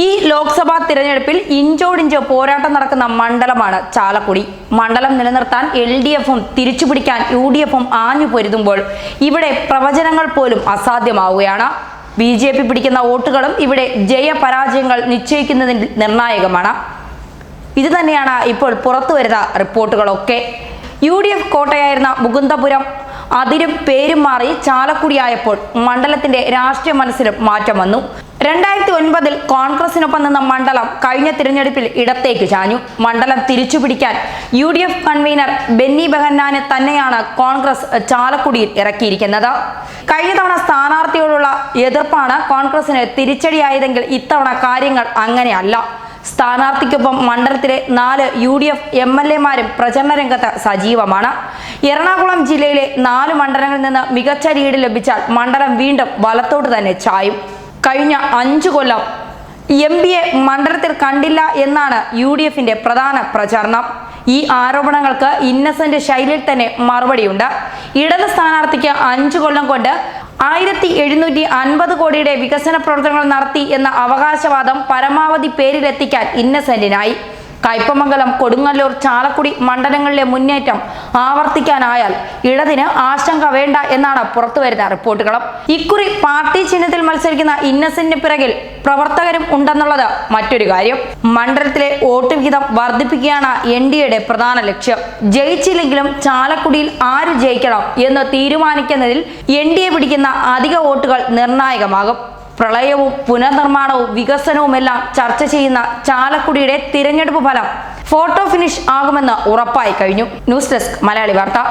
ഈ ലോക്സഭാ തിരഞ്ഞെടുപ്പിൽ ഇഞ്ചോടിഞ്ച് പോരാട്ടം നടക്കുന്ന മണ്ഡലമാണ് ചാലക്കുടി. മണ്ഡലം നിലനിർത്താൻ LDFും തിരിച്ചുപിടിക്കാൻ UDFും ആഞ്ഞു പൊരുതുമ്പോൾ ഇവിടെ പ്രവചനങ്ങൾ പോലും അസാധ്യമാവുകയാണ്. BJP പിടിക്കുന്ന വോട്ടുകളും ഇവിടെ ജയപരാജയങ്ങൾ നിശ്ചയിക്കുന്നതിൽ നിർണായകമാണ്. ഇത് തന്നെയാണ് ഇപ്പോൾ പുറത്തുവരുന്ന റിപ്പോർട്ടുകളൊക്കെ. UDF കോട്ടയായിരുന്ന മുകുന്ദപുരം അതിരും പേരും മാറി ചാലക്കുടിയായപ്പോൾ മണ്ഡലത്തിന്റെ രാഷ്ട്രീയ മനസ്സിലും മാറ്റം വന്നു. 2009 കോൺഗ്രസിനൊപ്പം നിന്ന മണ്ഡലം കഴിഞ്ഞ തിരഞ്ഞെടുപ്പിൽ ഇടത്തേക്ക് ചാഞ്ഞു. മണ്ഡലം തിരിച്ചുപിടിക്കാൻ UDF കൺവീനർ ബെന്നി ബെഹന്നാനെ തന്നെയാണ് കോൺഗ്രസ് ചാലക്കുടിയിൽ ഇറക്കിയിരിക്കുന്നത്. കഴിഞ്ഞ തവണ സ്ഥാനാർത്ഥിയോടുള്ള എതിർപ്പാണ് കോൺഗ്രസിന് തിരിച്ചടിയായതെങ്കിൽ ഇത്തവണ കാര്യങ്ങൾ അങ്ങനെയല്ല. സ്ഥാനാർത്ഥിക്കൊപ്പം മണ്ഡലത്തിലെ 4 UDF MLAമാരും പ്രചരണ രംഗത്ത് സജീവമാണ്. എറണാകുളം ജില്ലയിലെ 4 മണ്ഡലങ്ങളിൽ നിന്ന് മികച്ച ലീഡ് ലഭിച്ചാൽ മണ്ഡലം വീണ്ടും വലത്തോട്ട് തന്നെ ചായും. കഴിഞ്ഞ 5 കൊല്ലം MBA മണ്ഡലത്തിൽ കണ്ടില്ല എന്നാണ് UDFന്റെ പ്രധാന പ്രചാരണം. ഈ ആരോപണങ്ങൾക്ക് ഇന്നസെന്റ് ശൈലിയിൽ തന്നെ മറുപടിയുണ്ട്. ഇടത് സ്ഥാനാർത്ഥിക്ക് 5 കൊല്ലം കൊണ്ട് 1750 കോടിയുടെ വികസന പ്രവർത്തനങ്ങൾ നടത്തി എന്ന അവകാശവാദം പരമാവധി പേരിലെത്തിക്കാൻ ഇന്നസെന്റിനായി. കയ്പമംഗലം, കൊടുങ്ങല്ലൂർ, ചാലക്കുടി മണ്ഡലങ്ങളിലെ മുന്നേറ്റം ആവർത്തിക്കാനായാൽ ഇടതിന് ആശങ്ക വേണ്ട എന്നാണ് പുറത്തുവരുന്ന റിപ്പോർട്ടുകളും. ഇക്കുറി പാർട്ടി ചിഹ്നത്തിൽ മത്സരിക്കുന്ന ഇന്നസെന്റിന് പിറകിൽ പ്രവർത്തകരും ഉണ്ടെന്നുള്ളത് മറ്റൊരു കാര്യം. മണ്ഡലത്തിലെ വോട്ട് വിഹിതം വർദ്ധിപ്പിക്കുകയാണ് NDAയുടെ പ്രധാന ലക്ഷ്യം. ജയിച്ചില്ലെങ്കിലും ചാലക്കുടിയിൽ ആര് ജയിക്കണം എന്ന് തീരുമാനിക്കുന്നതിൽ NDA പിടിക്കുന്ന അധിക വോട്ടുകൾ നിർണായകമാകും. പ്രളയവും പുനർനിർമ്മാണവും വികസനവുമെല്ലാം ചർച്ച ചെയ്യുന്ന ചാലക്കുടിയുടെ തിരഞ്ഞെടുപ്പ് ഫലം ഫോട്ടോ ഫിനിഷ് ആകുമെന്ന് ഉറപ്പായി കഴിഞ്ഞു. ന്യൂസ് ഡെസ്ക് മലയാളി വാർത്ത.